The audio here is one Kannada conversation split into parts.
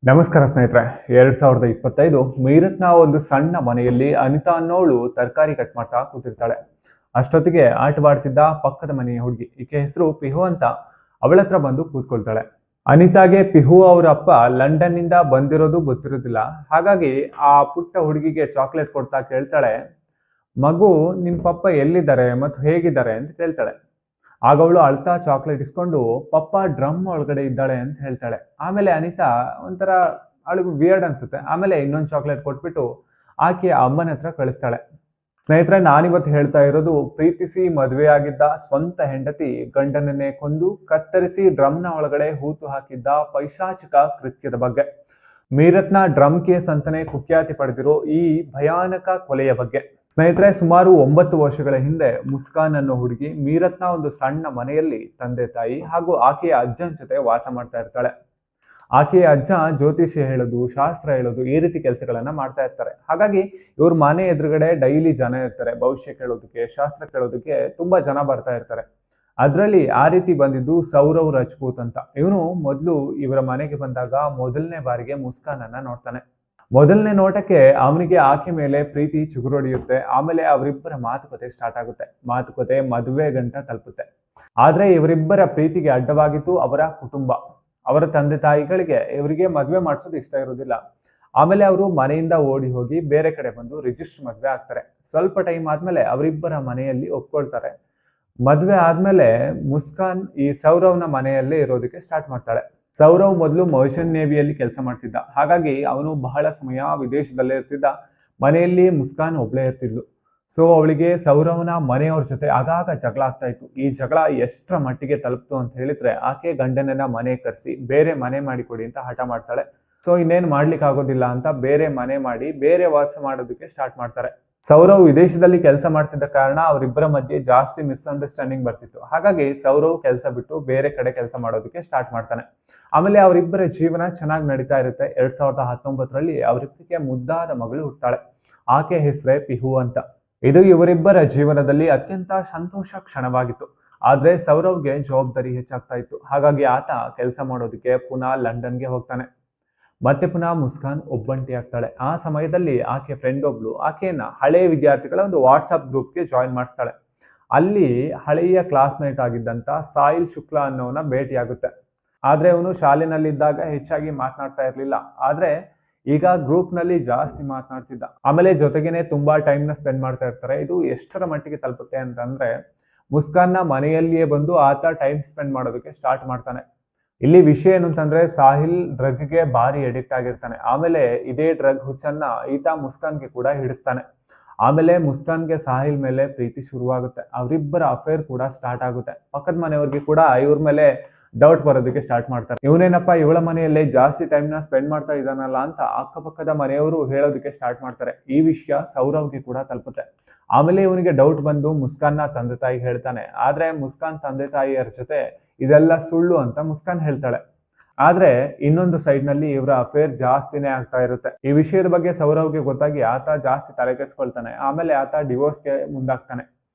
ನಮಸ್ಕಾರ ಸ್ನೇಹಿತರೆ. 2025 ಮೀರತ್ನ ಒಂದು ಸಣ್ಣ ಮನೆಯಲ್ಲಿ ಅನಿತಾ ಅನ್ನೋಳು ತರಕಾರಿ ಕಟ್ ಮಾಡ್ತಾ ಕೂತಿರ್ತಾಳೆ. ಅಷ್ಟೊತ್ತಿಗೆ ಆಟವಾಡ್ತಿದ್ದ ಪಕ್ಕದ ಮನೆಯ ಹುಡುಗಿ, ಈಕೆ ಹೆಸರು ಪಿಹು ಅಂತ, ಅವಳ ಹತ್ರ ಬಂದು ಕೂತ್ಕೊಳ್ತಾಳೆ. ಅನಿತಾಗೆ ಪಿಹು ಅವರ ಅಪ್ಪ ಲಂಡನ್ ನಿಂದ ಬಂದಿರೋದು ಗೊತ್ತಿರೋದಿಲ್ಲ. ಹಾಗಾಗಿ ಆ ಪುಟ್ಟ ಹುಡುಗಿಗೆ ಚಾಕ್ಲೇಟ್ ಕೊಡ್ತಾ ಕೇಳ್ತಾಳೆ, ಮಗು ನಿಮ್ ಪಪ್ಪ ಎಲ್ಲಿದ್ದಾರೆ ಮತ್ತು ಹೇಗಿದ್ದಾರೆ ಅಂತ ಕೇಳ್ತಾಳೆ. ಆಗ ಅವಳು ಅಳ್ತಾ ಚಾಕ್ಲೇಟ್ ಇಸ್ಕೊಂಡು ಪಪ್ಪ ಡ್ರಮ್ ಒಳಗಡೆ ಇದ್ದಾಳೆ ಅಂತ ಹೇಳ್ತಾಳೆ. ಆಮೇಲೆ ಅನಿತಾ ಒಂಥರ ಅವಳಿಗೆ ವಿಯರ್ಡ್ ಅನ್ಸುತ್ತೆ. ಆಮೇಲೆ ಇನ್ನೊಂದು ಚಾಕ್ಲೇಟ್ ಕೊಟ್ಬಿಟ್ಟು ಆಕೆ ಅಮ್ಮನ ಹತ್ರ ಕಳಿಸ್ತಾಳೆ. ಸ್ನೇಹಿತರೆ, ನಾನಿವತ್ತು ಹೇಳ್ತಾ ಇರೋದು ಪ್ರೀತಿಸಿ ಮದುವೆಯಾಗಿದ್ದ ಸ್ವಂತ ಹೆಂಡತಿ ಗಂಡನನ್ನೇ ಕೊಂದು ಕತ್ತರಿಸಿ ಡ್ರಮ್ನ ಒಳಗಡೆ ಹೂತು ಹಾಕಿದ್ದ ಪೈಶಾಚಿಕ ಕೃತ್ಯದ ಬಗ್ಗೆ. ಮೀರತ್ನ ಡ್ರಮ್ ಕೇಸ್ ಅಂತಾನೆ ಕುಖ್ಯಾತಿ ಪಡೆದಿರೋ ಈ ಭಯಾನಕ ಕೊಲೆಯ ಬಗ್ಗೆ. ಸ್ನೇಹಿತರೆ, ಸುಮಾರು 9 ವರ್ಷಗಳ ಹಿಂದೆ ಮುಸ್ಕಾನ್ ಅನ್ನೋ ಹುಡುಗಿ ಮೀರತ್ನ ಒಂದು ಸಣ್ಣ ಮನೆಯಲ್ಲಿ ತಂದೆ ತಾಯಿ ಹಾಗೂ ಆಕೆಯ ಅಜ್ಜನ ಜೊತೆ ವಾಸ ಮಾಡ್ತಾ ಇರ್ತಾಳೆ. ಆಕೆಯ ಅಜ್ಜ ಜ್ಯೋತಿಷ್ಯ ಹೇಳೋದು, ಶಾಸ್ತ್ರ ಹೇಳೋದು, ಈ ರೀತಿ ಕೆಲಸಗಳನ್ನ ಮಾಡ್ತಾ ಇರ್ತಾರೆ. ಹಾಗಾಗಿ ಇವ್ರ ಮನೆ ಎದುರುಗಡೆ ಡೈಲಿ ಜನ ಇರ್ತಾರೆ. ಭವಿಷ್ಯ ಕೇಳೋದಕ್ಕೆ, ಶಾಸ್ತ್ರ ಕೇಳೋದಕ್ಕೆ ತುಂಬಾ ಜನ ಬರ್ತಾ ಇರ್ತಾರೆ. ಅದರಲ್ಲಿ ಆ ರೀತಿ ಬಂದಿದ್ದು ಸೌರವ್ ರಜಪೂತ್ ಅಂತ. ಇವನು ಮೊದಲು ಇವರ ಮನೆಗೆ ಬಂದಾಗ ಮೊದಲನೇ ಬಾರಿಗೆ ಮುಸ್ಕಾನ್ ಅನ್ನ ನೋಡ್ತಾನೆ. ಮೊದಲನೇ ನೋಟಕ್ಕೆ ಅವನಿಗೆ ಆಕೆ ಮೇಲೆ ಪ್ರೀತಿ ಚಿಗುರೊಡೆಯುತ್ತೆ. ಆಮೇಲೆ ಅವರಿಬ್ಬರ ಮಾತುಕತೆ ಸ್ಟಾರ್ಟ್ ಆಗುತ್ತೆ. ಮಾತುಕತೆ ಮದುವೆ ಗಂಟ ತಲುಪುತ್ತೆ. ಆದ್ರೆ ಇವರಿಬ್ಬರ ಪ್ರೀತಿಗೆ ಅಡ್ಡವಾಗಿತ್ತು ಅವರ ಕುಟುಂಬ. ಅವರ ತಂದೆ ತಾಯಿಗಳಿಗೆ ಇವರಿಗೆ ಮದುವೆ ಮಾಡಿಸೋದು ಇಷ್ಟ ಇರೋದಿಲ್ಲ. ಆಮೇಲೆ ಅವರು ಮನೆಯಿಂದ ಓಡಿ ಹೋಗಿ ಬೇರೆ ಕಡೆ ಬಂದು ರಿಜಿಸ್ಟರ್ ಮದುವೆ ಆಗ್ತಾರೆ. ಸ್ವಲ್ಪ ಟೈಮ್ ಆದ್ಮೇಲೆ ಅವರಿಬ್ಬರ ಮನೆಯಲ್ಲಿ ಒಪ್ಕೊಳ್ತಾರೆ. ಮದುವೆ ಆದ್ಮೇಲೆ ಮುಸ್ಕಾನ್ ಈ ಸೌರವ್ನ ಮನೆಯಲ್ಲೇ ಇರೋದಕ್ಕೆ ಸ್ಟಾರ್ಟ್ ಮಾಡ್ತಾಳೆ. ಸೌರವ್ ಮೊದಲು ಮರ್ಚೆಂಟ್ ನೇವಿಯಲ್ಲಿ ಕೆಲಸ ಮಾಡ್ತಿದ್ದ. ಹಾಗಾಗಿ ಅವನು ಬಹಳ ಸಮಯ ವಿದೇಶದಲ್ಲೇ ಇರ್ತಿದ್ದ. ಮನೆಯಲ್ಲಿ ಮುಸ್ಕಾನ್ ಒಬ್ಳೇ ಇರ್ತಿದ್ಲು. ಸೊ ಅವಳಿಗೆ ಸೌರವ್ನ ಮನೆಯವ್ರ ಜೊತೆ ಆಗಾಗ ಜಗಳ ಆಗ್ತಾ ಇತ್ತು. ಈ ಜಗಳ ಎಷ್ಟರ ಮಟ್ಟಿಗೆ ತಲುಪ್ತು ಅಂತ ಹೇಳಿದ್ರೆ, ಆಕೆ ಗಂಡನನ್ನ ಮನೆ ಕರೆಸಿ ಬೇರೆ ಮನೆ ಮಾಡಿಕೊಡಿ ಅಂತ ಹಠ ಮಾಡ್ತಾಳೆ. ಸೊ ಇನ್ನೇನು ಮಾಡ್ಲಿಕ್ಕೆ ಆಗೋದಿಲ್ಲ ಅಂತ ಬೇರೆ ಮನೆ ಮಾಡಿ ಬೇರೆ ವಾಸ ಮಾಡೋದಕ್ಕೆ ಸ್ಟಾರ್ಟ್ ಮಾಡ್ತಾರೆ. ಸೌರವ್ ವಿದೇಶದಲ್ಲಿ ಕೆಲಸ ಮಾಡ್ತಿದ್ದ ಕಾರಣ ಅವರಿಬ್ಬರ ಮಧ್ಯೆ ಜಾಸ್ತಿ ಮಿಸ್ಅಂಡರ್ಸ್ಟ್ಯಾಂಡಿಂಗ್ ಬರ್ತಿತ್ತು. ಹಾಗಾಗಿ ಸೌರವ್ ಕೆಲಸ ಬಿಟ್ಟು ಬೇರೆ ಕಡೆ ಕೆಲಸ ಮಾಡೋದಕ್ಕೆ ಸ್ಟಾರ್ಟ್ ಮಾಡ್ತಾನೆ. ಆಮೇಲೆ ಅವರಿಬ್ಬರ ಜೀವನ ಚೆನ್ನಾಗಿ ನಡೀತಾ ಇರುತ್ತೆ. 2019ರಲ್ಲಿ ಅವರಿಬ್ಬರಿಗೆ ಮುದ್ದಾದ ಮಗಳು ಹುಟ್ಟಾಳೆ. ಆಕೆ ಹೆಸರೇ ಪಿಹು ಅಂತ. ಇದು ಇವರಿಬ್ಬರ ಜೀವನದಲ್ಲಿ ಅತ್ಯಂತ ಸಂತೋಷ ಕ್ಷಣವಾಗಿತ್ತು. ಆದ್ರೆ ಸೌರವ್ಗೆ ಜವಾಬ್ದಾರಿ ಹೆಚ್ಚಾಗ್ತಾ ಇತ್ತು. ಹಾಗಾಗಿ ಆತ ಕೆಲಸ ಮಾಡೋದಕ್ಕೆ ಪುನಃ ಲಂಡನ್ಗೆ ಹೋಗ್ತಾನೆ. ಮತ್ತೆ ಪುನಃ ಮುಸ್ಕಾನ್ ಒಬ್ಬಂಟಿ ಆಗ್ತಾಳೆ. ಆ ಸಮಯದಲ್ಲಿ ಆಕೆ ಫ್ರೆಂಡ್ ಒಬ್ಳು ಆಕೆಯನ್ನ ಹಳೆಯ ವಿದ್ಯಾರ್ಥಿಗಳ ಒಂದು ವಾಟ್ಸಪ್ ಗ್ರೂಪ್ಗೆ ಜಾಯಿನ್ ಮಾಡಿಸ್ತಾಳೆ. ಅಲ್ಲಿ ಹಳೆಯ ಕ್ಲಾಸ್ಮೇಟ್ ಆಗಿದ್ದಂತ ಸಾಹಿಲ್ ಶುಕ್ಲಾ ಅನ್ನೋನ ಭೇಟಿಯಾಗುತ್ತೆ. ಆದ್ರೆ ಅವನು ಶಾಲೆನಲ್ಲಿದ್ದಾಗ ಹೆಚ್ಚಾಗಿ ಮಾತನಾಡ್ತಾ ಇರ್ಲಿಲ್ಲ. ಆದ್ರೆ ಈಗ ಗ್ರೂಪ್ ನಲ್ಲಿ ಜಾಸ್ತಿ ಮಾತನಾಡ್ತಿದ್ದ. ಆಮೇಲೆ ಜೊತೆಗೇನೆ ತುಂಬಾ ಟೈಮ್ ನ ಸ್ಪೆಂಡ್ ಮಾಡ್ತಾ ಇರ್ತಾರೆ. ಇದು ಎಷ್ಟರ ಮಟ್ಟಿಗೆ ತಲುಪುತ್ತೆ ಅಂತಂದ್ರೆ, ಮುಸ್ಕಾನ್ನ ಮನೆಯಲ್ಲಿಯೇ ಬಂದು ಆತ ಟೈಮ್ ಸ್ಪೆಂಡ್ ಮಾಡೋದಕ್ಕೆ ಸ್ಟಾರ್ಟ್ ಮಾಡ್ತಾನೆ. ಇಲ್ಲಿ ವಿಷಯ ಏನು ಅಂತಂದ್ರೆ, ಸಾಹಿಲ್ ಡ್ರಗ್ಗೆ ಭಾರಿ ಅಡಿಕ್ಟ್ ಆಗಿರ್ತಾನೆ. ಆಮೇಲೆ ಇದೇ ಡ್ರಗ್ ಹುಚ್ಚನ್ನ ಈತ ಮುಸ್ಕಾನ್ಗೆ ಕೂಡ ಹಿಡಿಸ್ತಾನೆ. ಆಮೇಲೆ ಮುಸ್ಕಾನ್ಗೆ ಸಾಹಿಲ್ ಮೇಲೆ ಪ್ರೀತಿ ಶುರುವಾಗುತ್ತೆ. ಅವರಿಬ್ಬರ ಅಫೇರ್ ಕೂಡ ಸ್ಟಾರ್ಟ್ ಆಗುತ್ತೆ. ಪಕ್ಕದ ಮನೆಯವ್ರಿಗೆ ಕೂಡ ಇವ್ರ ಮೇಲೆ ಡೌಟ್ ಬರೋದಕ್ಕೆ ಸ್ಟಾರ್ಟ್ ಮಾಡ್ತಾರೆ. ಇವನೇನಪ್ಪ ಇವಳ ಮನೆಯಲ್ಲೇ ಜಾಸ್ತಿ ಟೈಮ್ ನ ಸ್ಪೆಂಡ್ ಮಾಡ್ತಾ ಇದ್ದಾನಲ್ಲ ಅಂತ ಅಕ್ಕಪಕ್ಕದ ಮನೆಯವರು ಹೇಳೋದಕ್ಕೆ ಸ್ಟಾರ್ಟ್ ಮಾಡ್ತಾರೆ. ಈ ವಿಷಯ ಸೌರವ್ಗೆ ಕೂಡ ತಲುಪುತ್ತೆ. ಆಮೇಲೆ ಇವನಿಗೆ ಡೌಟ್ ಬಂದು ಮುಸ್ಕಾನ್ನ ತಂದೆ ತಾಯಿ ಹೇಳ್ತಾನೆ. ಆದ್ರೆ ಮುಸ್ಕಾನ್ ತಂದೆ ತಾಯಿಯರ ಜೊತೆ ಇದೆಲ್ಲ ಸುಳ್ಳು ಅಂತ ಮುಸ್ಕಾನ್ ಹೇಳ್ತಾಳೆ. ಆದ್ರೆ ಇನ್ನೊಂದು ಸೈಡ್ ನಲ್ಲಿ ಇವರ ಅಫೇರ್ ಜಾಸ್ತಿನೇ ಆಗ್ತಾ ಇರುತ್ತೆ. ಈ ವಿಷಯದ ಬಗ್ಗೆ ಸೌರವ್ಗೆ ಗೊತ್ತಾಗಿ ಆತ ಜಾಸ್ತಿ ತಲೆ ಕೆಡಿಸ್ಕೊಳ್ತಾನೆ. ಆಮೇಲೆ ಆತ ಡಿವೋರ್ಸ್ಗೆ ಮುಂದಾಗ್ತಾನೆ.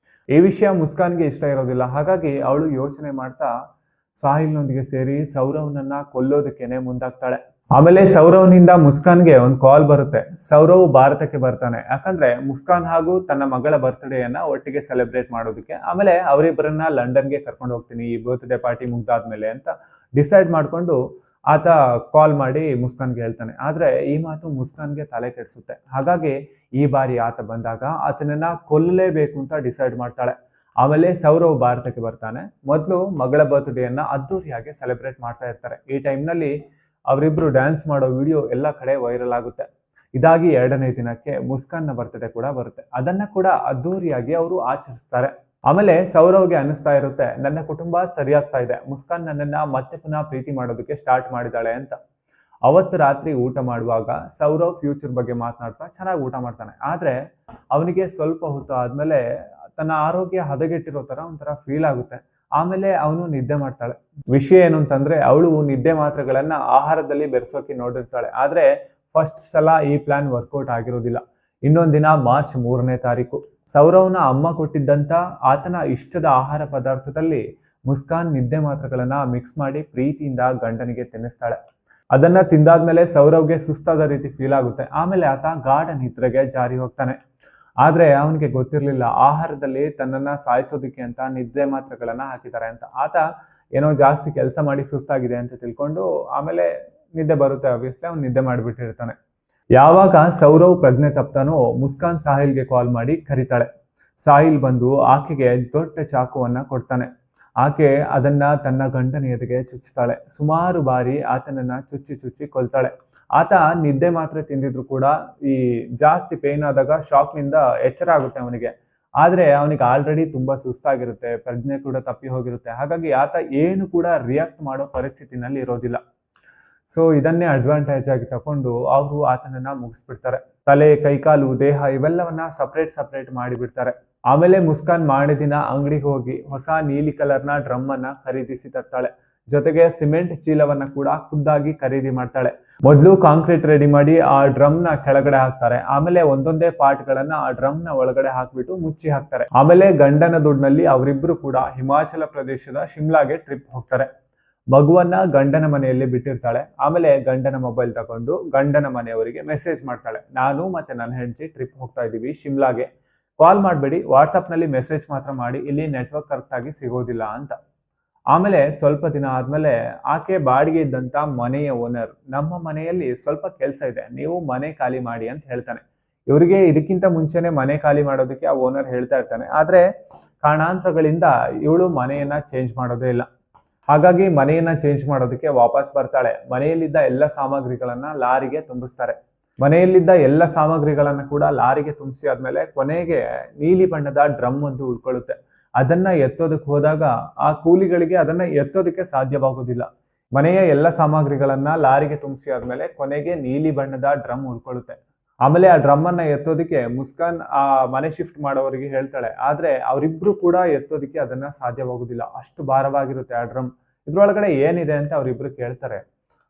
ಈ ವಿಷಯ ಮುಸ್ಕಾನ್ಗೆ ಇಷ್ಟ ಇರೋದಿಲ್ಲ. ಹಾಗಾಗಿ ಅವಳು ಯೋಚನೆ ಮಾಡ್ತಾ ಸಾಹಿಲ್ನೊಂದಿಗೆ ಸೇರಿ ಸೌರವ್ನನ್ನ ಕೊಲ್ಲೋದಕ್ಕೇನೆ ಮುಂದಾಗ್ತಾಳೆ. ಆಮೇಲೆ ಸೌರವ್ನಿಂದ ಮುಸ್ಕಾನ್ಗೆ ಒಂದು ಕಾಲ್ ಬರುತ್ತೆ. ಸೌರವ್ ಭಾರತಕ್ಕೆ ಬರ್ತಾನೆ. ಯಾಕಂದ್ರೆ ಮುಸ್ಕಾನ್ ಹಾಗೂ ತನ್ನ ಮಗಳ ಬರ್ತ್ಡೇಯನ್ನ ಒಟ್ಟಿಗೆ ಸೆಲೆಬ್ರೇಟ್ ಮಾಡೋದಕ್ಕೆ. ಆಮೇಲೆ ಅವರಿಬ್ಬರನ್ನ ಲಂಡನ್ಗೆ ಕರ್ಕೊಂಡು ಹೋಗ್ತೀನಿ ಈ ಬರ್ತ್ಡೇ ಪಾರ್ಟಿ ಮುಗ್ದಾದ್ಮೇಲೆ ಅಂತ ಡಿಸೈಡ್ ಮಾಡ್ಕೊಂಡು ಆತ ಕಾಲ್ ಮಾಡಿ ಮುಸ್ಕಾನ್ಗೆ ಹೇಳ್ತಾನೆ. ಆದ್ರೆ ಈ ಮಾತು ಮುಸ್ಕಾನ್ಗೆ ತಲೆ ಕೆಡಿಸುತ್ತೆ. ಹಾಗಾಗಿ ಈ ಬಾರಿ ಆತ ಬಂದಾಗ ಆತನನ್ನ ಕೊಲ್ಲಲೇಬೇಕು ಅಂತ ಡಿಸೈಡ್ ಮಾಡ್ತಾಳೆ. ಆಮೇಲೆ ಸೌರವ್ ಭಾರತಕ್ಕೆ ಬರ್ತಾನೆ. ಮೊದಲು ಮಗಳ ಬರ್ತ್ಡೇಯನ್ನ ಅದ್ದೂರಿಯಾಗಿ ಸೆಲೆಬ್ರೇಟ್ ಮಾಡ್ತಾ ಇರ್ತಾರೆ. ಈ ಟೈಮ್ನಲ್ಲಿ ಅವರಿಬ್ರು ಡ್ಯಾನ್ಸ್ ಮಾಡೋ ವಿಡಿಯೋ ಎಲ್ಲ ಕಡೆ ವೈರಲ್ ಆಗುತ್ತೆ. ಇದಾಗಿ 2ನೇ ದಿನಕ್ಕೆ ಮುಸ್ಕಾನ್ನ ಬರ್ತ್ಡೇ ಕೂಡ ಬರುತ್ತೆ. ಅದನ್ನ ಕೂಡ ಅದ್ದೂರಿಯಾಗಿ ಅವರು ಆಚರಿಸ್ತಾರೆ. ಆಮೇಲೆ ಸೌರವ್ಗೆ ಅನಿಸ್ತಾ ಇರುತ್ತೆ, ನನ್ನ ಕುಟುಂಬ ಸರಿಯಾಗ್ತಾ ಇದೆ, ಮುಸ್ಕಾನ್ ನನ್ನನ್ನ ಮತ್ತೆ ಪುನಃ ಪ್ರೀತಿ ಮಾಡೋದಕ್ಕೆ ಸ್ಟಾರ್ಟ್ ಮಾಡಿದಾಳೆ ಅಂತ. ಅವತ್ತು ರಾತ್ರಿ ಊಟ ಮಾಡುವಾಗ ಸೌರವ್ ಫ್ಯೂಚರ್ ಬಗ್ಗೆ ಮಾತನಾಡ್ತಾ ಚೆನ್ನಾಗಿ ಊಟ ಮಾಡ್ತಾನೆ. ಆದ್ರೆ ಅವನಿಗೆ ಸ್ವಲ್ಪ ಹೊತ್ತು ಆದ್ಮೇಲೆ ತನ್ನ ಆರೋಗ್ಯ ಹದಗೆಟ್ಟಿರೋ ತರ ಒಂಥರ ಫೀಲ್ ಆಗುತ್ತೆ. ಆಮೇಲೆ ಅವನು ನಿದ್ದೆ ಮಾಡ್ತಾಳೆ. ವಿಷಯ ಏನು ಅಂತಂದ್ರೆ, ಅವಳು ನಿದ್ದೆ ಮಾತ್ರೆಗಳನ್ನ ಆಹಾರದಲ್ಲಿ ಬೆರೆಸೋಕೆ ನೋಡಿರ್ತಾಳೆ. ಆದ್ರೆ ಫಸ್ಟ್ ಸಲ ಈ ಪ್ಲಾನ್ ವರ್ಕೌಟ್ ಆಗಿರೋದಿಲ್ಲ. ಇನ್ನೊಂದಿನ ಮಾರ್ಚ್ 3ನೇ ತಾರೀಕು ಸೌರವ್ನ ಅಮ್ಮ ಕೊಟ್ಟಿದ್ದಂತ ಆತನ ಇಷ್ಟದ ಆಹಾರ ಪದಾರ್ಥದಲ್ಲಿ ಮುಸ್ಕಾನ್ ನಿದ್ದೆ ಮಾತ್ರೆಗಳನ್ನ ಮಿಕ್ಸ್ ಮಾಡಿ ಪ್ರೀತಿಯಿಂದ ಗಂಡನಿಗೆ ತಿನ್ನಿಸ್ತಾಳೆ. ಅದನ್ನ ತಿಂದಾದ್ಮೇಲೆ ಸೌರವ್ಗೆ ಸುಸ್ತಾದ ರೀತಿ ಫೀಲ್ ಆಗುತ್ತೆ. ಆಮೇಲೆ ಆತ ಗಾಢ ನಿದ್ರೆಗೆ ಜಾರಿ ಹೋಗ್ತಾನೆ. ಆದ್ರೆ ಅವನಿಗೆ ಗೊತ್ತಿರ್ಲಿಲ್ಲ ಆಹಾರದಲ್ಲಿ ತನ್ನನ್ನ ಸಾಯಿಸೋದಕ್ಕೆ ಅಂತ ನಿದ್ದೆ ಮಾತ್ರೆಗಳನ್ನ ಹಾಕಿದ್ದಾರೆ ಅಂತ. ಆತ ಏನೋ ಜಾಸ್ತಿ ಕೆಲಸ ಮಾಡಿ ಸುಸ್ತಾಗಿದೆ ಅಂತ ತಿಳ್ಕೊಂಡು ಆಮೇಲೆ ನಿದ್ದೆ ಬರುತ್ತೆ, ಆಬ್ವಿಯಸ್ಲಿ ಅವ್ನು ನಿದ್ದೆ ಮಾಡಿಬಿಟ್ಟಿರ್ತಾನೆ. ಯಾವಾಗ ಸೌರವ್ ಪ್ರಜ್ಞೆ ತಪ್ತಾನೋ ಮುಸ್ಕಾನ್ ಸಾಹಿಲ್ಗೆ ಕಾಲ್ ಮಾಡಿ ಕರೀತಾಳೆ. ಸಾಹಿಲ್ ಬಂದು ಆಕೆಗೆ ದೊಡ್ಡ ಚಾಕುವನ್ನ ಕೊಡ್ತಾನೆ. ಆಕೆ ಅದನ್ನ ತನ್ನ ಗಂಡನ ಎದೆಗೆ ಚುಚ್ಚುತ್ತಾಳೆ. ಸುಮಾರು ಬಾರಿ ಆತನನ್ನ ಚುಚ್ಚಿ ಕೊಲ್ತಾಳೆ. ಆತ ನಿದ್ದೆ ಮಾತ್ರೆ ತಿಂದಿದ್ರು ಕೂಡ ಈ ಜಾಸ್ತಿ ಪೇನ್ ಆದಾಗ ಶಾಕ್ ನಿಂದ ಎಚ್ಚರ ಆಗುತ್ತೆ ಅವನಿಗೆ. ಆದ್ರೆ ಅವನಿಗೆ ಆಲ್ರೆಡಿ ತುಂಬಾ ಸುಸ್ತಾಗಿರುತ್ತೆ, ಪ್ರಜ್ಞೆ ಕೂಡ ತಪ್ಪಿ ಹೋಗಿರುತ್ತೆ. ಹಾಗಾಗಿ ಆತ ಏನು ಕೂಡ ರಿಯಾಕ್ಟ್ ಮಾಡೋ ಪರಿಸ್ಥಿತಿನಲ್ಲಿ ಇರೋದಿಲ್ಲ. ಸೊ ಇದನ್ನೇ ಅಡ್ವಾಂಟೇಜ್ ಆಗಿ ತಕೊಂಡು ಅವರು ಆತನನ್ನ ಮುಗಿಸ್ಬಿಡ್ತಾರೆ. ತಲೆ, ಕೈಕಾಲು, ದೇಹ ಇವೆಲ್ಲವನ್ನ ಸಪ್ರೇಟ್ ಮಾಡಿಬಿಡ್ತಾರೆ. ಆಮೇಲೆ ಮುಸ್ಕಾನ್ ಮಾರನೇ ದಿನ ಅಂಗಡಿಗೆ ಹೋಗಿ ಹೊಸ ನೀಲಿ ಕಲರ್ನ ಡ್ರಮ್ ಅನ್ನ ಖರೀದಿಸಿ ತರ್ತಾಳೆ. ಜೊತೆಗೆ ಸಿಮೆಂಟ್ ಚೀಲವನ್ನ ಕೂಡ ಖುದ್ದಾಗಿ ಖರೀದಿ ಮಾಡ್ತಾಳೆ. ಮೊದಲು ಕಾಂಕ್ರೀಟ್ ರೆಡಿ ಮಾಡಿ ಆ ಡ್ರಮ್ ನ ಕೆಳಗಡೆ ಹಾಕ್ತಾರೆ. ಆಮೇಲೆ ಒಂದೊಂದೇ ಪಾರ್ಟ್ ಗಳನ್ನ ಆ ಡ್ರಮ್ ನ ಒಳಗಡೆ ಹಾಕ್ಬಿಟ್ಟು ಮುಚ್ಚಿ ಹಾಕ್ತಾರೆ. ಆಮೇಲೆ ಗಂಡನ ದುಡ್ಡಿನಲ್ಲಿ ಅವರಿಬ್ರು ಕೂಡ ಹಿಮಾಚಲ ಪ್ರದೇಶದ ಶಿಮ್ಲಾಗೆ ಟ್ರಿಪ್ ಹೋಗ್ತಾರೆ. ಮಗುವನ್ನ ಗಂಡನ ಮನೆಯಲ್ಲಿ ಬಿಟ್ಟಿರ್ತಾಳೆ. ಆಮೇಲೆ ಗಂಡನ ಮೊಬೈಲ್ ತಗೊಂಡು ಗಂಡನ ಮನೆಯವರಿಗೆ ಮೆಸೇಜ್ ಮಾಡ್ತಾಳೆ, ನಾನು ಮತ್ತೆ ನನ್ನ ಹೆಂಡತಿ ಟ್ರಿಪ್ ಹೋಗ್ತಾ ಇದೀವಿ ಶಿಮ್ಲಾಗೆ, ಕಾಲ್ ಮಾಡಬೇಡಿ, ವಾಟ್ಸಪ್ ನಲ್ಲಿ ಮೆಸೇಜ್ ಮಾತ್ರ ಮಾಡಿ, ಇಲ್ಲಿ ನೆಟ್ವರ್ಕ್ ಕರೆಕ್ಟ್ ಆಗಿ ಸಿಗೋದಿಲ್ಲ ಅಂತ. ಆಮೇಲೆ ಸ್ವಲ್ಪ ದಿನ ಆದ್ಮೇಲೆ ಆಕೆ ಬಾಡಿಗೆ ಇದ್ದಂತ ಮನೆಯ ಓನರ್, ನಮ್ಮ ಮನೆಯಲ್ಲಿ ಸ್ವಲ್ಪ ಕೆಲಸ ಇದೆ, ನೀವು ಮನೆ ಖಾಲಿ ಮಾಡಿ ಅಂತ ಹೇಳ್ತಾನೆ. ಇವರಿಗೆ ಇದಕ್ಕಿಂತ ಮುಂಚೆನೆ ಮನೆ ಖಾಲಿ ಮಾಡೋದಕ್ಕೆ ಆ ಓನರ್ ಹೇಳ್ತಾ ಇರ್ತಾನೆ. ಆದ್ರೆ ಕಾರಣಾಂತರಗಳಿಂದ ಇವಳು ಮನೆಯನ್ನ ಚೇಂಜ್ ಮಾಡೋದೇ ಇಲ್ಲ. ಹಾಗಾಗಿ ಮನೆಯನ್ನ ಚೇಂಜ್ ಮಾಡೋದಕ್ಕೆ ವಾಪಸ್ ಬರ್ತಾಳೆ. ಮನೆಯಲ್ಲಿದ್ದ ಎಲ್ಲ ಸಾಮಗ್ರಿಗಳನ್ನ ಲಾರಿಗೆ ತುಂಬಿಸ್ತಾರೆ. ಮನೆಯಲ್ಲಿದ್ದ ಎಲ್ಲ ಸಾಮಗ್ರಿಗಳನ್ನ ಕೂಡ ಲಾರಿಗೆ ತುಂಬಿಸಿ ಆದ್ಮೇಲೆ ಕೊನೆಗೆ ನೀಲಿ ಬಣ್ಣದ ಡ್ರಮ್ ಒಂದು ಉಳ್ಕೊಳ್ಳುತ್ತೆ. ಅದನ್ನ ಎತ್ತೋದಕ್ಕೆ ಹೋದಾಗ ಆ ಕೂಲಿಗಳಿಗೆ ಅದನ್ನ ಎತ್ತೋದಕ್ಕೆ ಸಾಧ್ಯವಾಗೋದಿಲ್ಲ. ಮನೆಯ ಎಲ್ಲ ಸಾಮಗ್ರಿಗಳನ್ನ ಲಾರಿಗೆ ತುಂಬಿಸಿ ಆದ್ಮೇಲೆ ಕೊನೆಗೆ ನೀಲಿ ಬಣ್ಣದ ಡ್ರಮ್ ಉಳ್ಕೊಳ್ಳುತ್ತೆ. ಆಮೇಲೆ ಆ ಡ್ರಮ್ ಅನ್ನ ಎತ್ತೋದಕ್ಕೆ ಮುಸ್ಕಾನ್ ಆ ಮನೆ ಶಿಫ್ಟ್ ಮಾಡೋರಿಗೆ ಹೇಳ್ತಾಳೆ. ಆದ್ರೆ ಅವರಿಬ್ರು ಕೂಡ ಎತ್ತೋದಕ್ಕೆ ಅದನ್ನ ಸಾಧ್ಯವಾಗುದಿಲ್ಲ, ಅಷ್ಟು ಭಾರವಾಗಿರುತ್ತೆ ಆ ಡ್ರಮ್. ಇದ್ರೊಳಗಡೆ ಏನಿದೆ ಅಂತ ಅವರಿಬ್ರು ಕೇಳ್ತಾರೆ.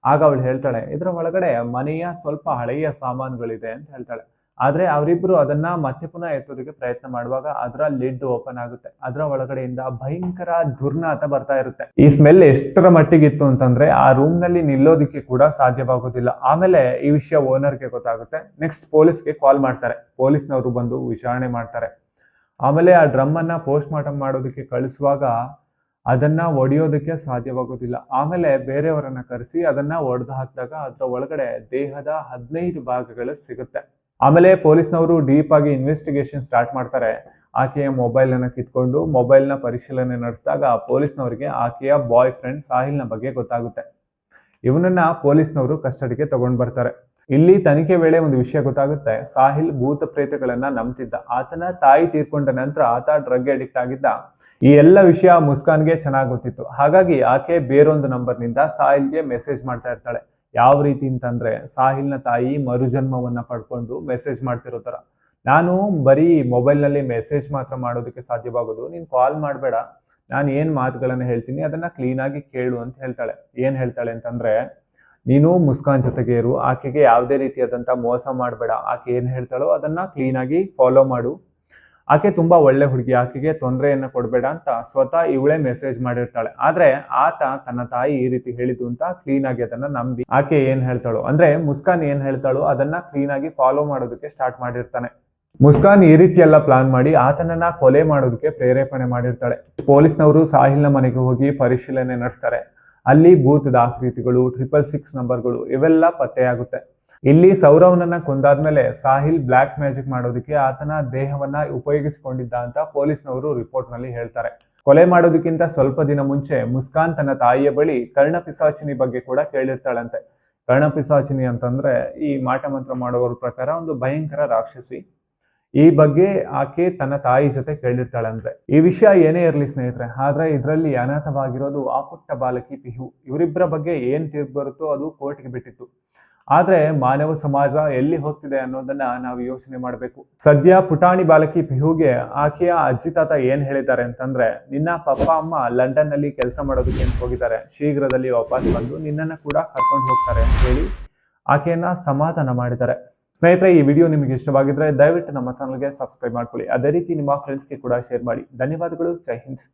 ಆಗ ಅವಳು ಹೇಳ್ತಾಳೆ, ಇದ್ರ ಒಳಗಡೆ ಮನೆಯ ಸ್ವಲ್ಪ ಹಳೆಯ ಸಾಮಾನುಗಳಿದೆ ಅಂತ ಹೇಳ್ತಾಳೆ. ಆದ್ರೆ ಅವರಿಬ್ರು ಅದನ್ನ ಮತ್ತೆ ಪುನಃ ಎತ್ತೋದಕ್ಕೆ ಪ್ರಯತ್ನ ಮಾಡುವಾಗ ಅದರ ಲಿಡ್ ಓಪನ್ ಆಗುತ್ತೆ. ಅದರ ಒಳಗಡೆಯಿಂದ ಭಯಂಕರ ದುರ್ನಾತ ಬರ್ತಾ ಇರುತ್ತೆ. ಈ ಸ್ಮೆಲ್ ಎಷ್ಟರ ಮಟ್ಟಿಗಿತ್ತು ಅಂತಂದ್ರೆ ಆ ರೂಮ್ ನಲ್ಲಿ ನಿಲ್ಲೋದಿಕ್ಕೆ ಕೂಡ ಸಾಧ್ಯವಾಗೋದಿಲ್ಲ. ಆಮೇಲೆ ಈ ವಿಷಯ ಓನರ್ಗೆ ಗೊತ್ತಾಗುತ್ತೆ. ನೆಕ್ಸ್ಟ್ ಪೊಲೀಸ್ಗೆ ಕಾಲ್ ಮಾಡ್ತಾರೆ. ಪೊಲೀಸ್ನವರು ಬಂದು ವಿಚಾರಣೆ ಮಾಡ್ತಾರೆ. ಆಮೇಲೆ ಆ ಡ್ರಮ್ ಅನ್ನ ಪೋಸ್ಟ್ ಮಾರ್ಟಮ್ ಮಾಡೋದಕ್ಕೆ ಕಳಿಸುವಾಗ ಅದನ್ನ ಒಡೆಯೋದಕ್ಕೆ ಸಾಧ್ಯವಾಗೋದಿಲ್ಲ. ಆಮೇಲೆ ಬೇರೆಯವರನ್ನ ಕರೆಸಿ ಅದನ್ನ ಒಡೆದು ಹಾಕಿದಾಗ ಅದರ ಒಳಗಡೆ ದೇಹದ 15 ಭಾಗಗಳು ಸಿಗುತ್ತೆ. ಆಮೇಲೆ ಪೊಲೀಸ್ನವರು ಡೀಪ್ ಆಗಿ ಇನ್ವೆಸ್ಟಿಗೇಷನ್ ಸ್ಟಾರ್ಟ್ ಮಾಡ್ತಾರೆ. ಆಕೆಯ ಮೊಬೈಲ್ ಅನ್ನ ಕಿತ್ಕೊಂಡು ಮೊಬೈಲ್ ನ ಪರಿಶೀಲನೆ ನಡೆಸಿದಾಗ ಪೊಲೀಸ್ನವರಿಗೆ ಆಕೆಯ ಬಾಯ್ ಫ್ರೆಂಡ್ ಸಾಹಿಲ್ನ ಬಗ್ಗೆ ಗೊತ್ತಾಗುತ್ತೆ. ಇವನನ್ನ ಪೊಲೀಸ್ನವರು ಕಸ್ಟಡಿಗೆ ತಗೊಂಡ್ ಬರ್ತಾರೆ. ಇಲ್ಲಿ ತನಿಖೆ ವೇಳೆ ಒಂದು ವಿಷಯ ಗೊತ್ತಾಗುತ್ತೆ. ಸಾಹಿಲ್ ಭೂತ ಪ್ರೇತಗಳನ್ನ ನಂಬ್ತಿದ್ದ. ಆತನ ತಾಯಿ ತೀರ್ಕೊಂಡ ನಂತರ ಆತ ಡ್ರಗ್ ಅಡಿಕ್ಟ್ ಆಗಿದ್ದ. ಈ ಎಲ್ಲ ವಿಷಯ ಮುಸ್ಕಾನ್ಗೆ ಚೆನ್ನಾಗಿ ಗೊತ್ತಿತ್ತು. ಹಾಗಾಗಿ ಆಕೆ ಬೇರೊಂದು ನಂಬರ್ ನಿಂದ ಸಾಹಿಲ್ಗೆ ಮೆಸೇಜ್ ಮಾಡ್ತಾ ಇರ್ತಾಳೆ. ಯಾವ ರೀತಿ ಅಂತಂದ್ರೆ ಸಾಹಿಲ್ನ ತಾಯಿ ಮರುಜನ್ಮವನ್ನ ಪಡ್ಕೊಂಡು ಮೆಸೇಜ್ ಮಾಡ್ತಿರೋ ತರ, ನಾನು ಬರೀ ಮೊಬೈಲ್ ನಲ್ಲಿ ಮೆಸೇಜ್ ಮಾತ್ರ ಮಾಡೋದಕ್ಕೆ ಸಾಧ್ಯವಾಗೋದು, ನೀನ್ ಕಾಲ್ ಮಾಡಬೇಡ, ನಾನು ಏನ್ ಮಾತುಗಳನ್ನ ಹೇಳ್ತೀನಿ ಅದನ್ನ ಕ್ಲೀನ್ ಆಗಿ ಕೇಳು ಅಂತ ಹೇಳ್ತಾಳೆ. ಏನ್ ಹೇಳ್ತಾಳೆ ಅಂತಂದ್ರೆ, ನೀನು ಮುಸ್ಕಾನ್ ಜೊತೆಗೆ ಇರು, ಆಕೆಗೆ ಯಾವುದೇ ರೀತಿಯಾದಂತ ಮೋಸ ಮಾಡಬೇಡ, ಆಕೆ ಏನ್ ಹೇಳ್ತಾಳೋ ಅದನ್ನ ಕ್ಲೀನ್ ಆಗಿ ಫಾಲೋ ಮಾಡು, ಆಕೆ ತುಂಬಾ ಒಳ್ಳೆ ಹುಡುಗಿ, ಆಕೆಗೆ ತೊಂದರೆಯನ್ನ ಕೊಡಬೇಡ ಅಂತ ಸ್ವತಃ ಇವಳೇ ಮೆಸೇಜ್ ಮಾಡಿರ್ತಾಳೆ. ಆದ್ರೆ ಆತ ತನ್ನ ತಾಯಿ ಈ ರೀತಿ ಹೇಳಿದ್ದು ಅಂತ ಕ್ಲೀನ್ ಆಗಿ ಅದನ್ನ ನಂಬಿ ಆಕೆ ಏನ್ ಹೇಳ್ತಾಳೋ ಅಂದ್ರೆ ಮುಸ್ಕಾನ್ ಏನ್ ಹೇಳ್ತಾಳೋ ಅದನ್ನ ಕ್ಲೀನ್ ಆಗಿ ಫಾಲೋ ಮಾಡೋದಕ್ಕೆ ಸ್ಟಾರ್ಟ್ ಮಾಡಿರ್ತಾನೆ. ಮುಸ್ಕಾನ್ ಈ ರೀತಿ ಎಲ್ಲ ಪ್ಲಾನ್ ಮಾಡಿ ಆತನನ್ನ ಕೊಲೆ ಮಾಡೋದಕ್ಕೆ ಪ್ರೇರೇಪಣೆ ಮಾಡಿರ್ತಾಳೆ. ಪೊಲೀಸ್ನವರು ಸಾಹಿಲ್ನ ಮನೆಗೆ ಹೋಗಿ ಪರಿಶೀಲನೆ ನಡೆಸ್ತಾರೆ. ಅಲ್ಲಿ ಭೂತದ ಆಕೃತಿಗಳು, 666 ನಂಬರ್ಗಳು ಇವೆಲ್ಲ ಪತ್ತೆಯಾಗುತ್ತೆ. ಇಲ್ಲಿ ಸೌರವ್ನನ್ನ ಕೊಂದಾದ್ಮೇಲೆ ಸಾಹಿಲ್ ಬ್ಲಾಕ್ ಮ್ಯಾಜಿಕ್ ಮಾಡೋದಕ್ಕೆ ಆತನ ದೇಹವನ್ನ ಉಪಯೋಗಿಸಿಕೊಂಡಿದ್ದ ಅಂತ ಪೊಲೀಸ್ನವರು ರಿಪೋರ್ಟ್ ನಲ್ಲಿ ಹೇಳ್ತಾರೆ. ಕೊಲೆ ಮಾಡೋದಕ್ಕಿಂತ ಸ್ವಲ್ಪ ದಿನ ಮುಂಚೆ ಮುಸ್ಕಾನ್ ತನ್ನ ತಾಯಿಯ ಬಳಿ ಕರ್ಣಪಿಸಾಚಿನಿ ಬಗ್ಗೆ ಕೂಡ ಕೇಳಿರ್ತಾಳಂತೆ. ಕರ್ಣಪಿಸಾಚಿನಿ ಅಂತಂದ್ರೆ ಈ ಮಾಟ ಮಂತ್ರ ಮಾಡುವವರ ಪ್ರಕಾರ ಒಂದು ಭಯಂಕರ ರಾಕ್ಷಸಿ. ಈ ಬಗ್ಗೆ ಆಕೆ ತನ್ನ ತಾಯಿ ಜೊತೆ ಕೇಳಿರ್ತಾಳಂದ್ರೆ. ಈ ವಿಷಯ ಏನೇ ಇರಲಿ ಸ್ನೇಹಿತರೆ, ಆದ್ರೆ ಇದರಲ್ಲಿ ಅನಾಥವಾಗಿರೋದು ಆ ಪುಟ್ಟ ಬಾಲಕಿ ಪಿಹು. ಇವರಿಬ್ಬರ ಬಗ್ಗೆ ಏನ್ ತೀರ್ಪು ಬರುತ್ತೋ ಅದು ಕೋರ್ಟ್ಗೆ ಬಿಟ್ಟಿತ್ತು. ಆದ್ರೆ ಮಾನವ ಸಮಾಜ ಎಲ್ಲಿ ಹೋಗ್ತಿದೆ ಅನ್ನೋದನ್ನ ನಾವು ಯೋಚನೆ ಮಾಡಬೇಕು. ಸದ್ಯ ಪುಟಾಣಿ ಬಾಲಕಿ ಪಿಹುಗೆ ಆಕೆಯ ಅಜ್ಜಿ ತಾತ ಏನ್ ಹೇಳಿದ್ದಾರೆ ಅಂತಂದ್ರೆ, ನಿನ್ನ ಪಪ್ಪ ಅಮ್ಮ ಲಂಡನ್ ನಲ್ಲಿ ಕೆಲಸ ಮಾಡೋದಕ್ಕೆ ಹೋಗಿದ್ದಾರೆ, ಶೀಘ್ರದಲ್ಲಿ ವಾಪಸ್ ಬಂದು ನಿನ್ನನ್ನ ಕೂಡ ಕರ್ಕೊಂಡು ಹೋಗ್ತಾರೆ ಅಂತ ಹೇಳಿ ಆಕೆಯನ್ನ ಸಮಾಧಾನ ಮಾಡಿದ್ದಾರೆ. ಸ್ನೇಹಿತರೆ, ಈ ವಿಡಿಯೋ ನಿಮಗೆ ಇಷ್ಟವಾಗಿದ್ರೆ ದಯವಿಟ್ಟು ನಮ್ಮ ಚಾನಲ್ಗೆ ಸಬ್ಸ್ಕ್ರೈಬ್ ಮಾಡ್ಕೊಳ್ಳಿ. ಅದೇ ರೀತಿ ನಿಮ್ಮ ಫ್ರೆಂಡ್ಸ್ಗೆ ಕೂಡ ಶೇರ್ ಮಾಡಿ. ಧನ್ಯವಾದಗಳು. ಜೈ ಹಿಂದ್.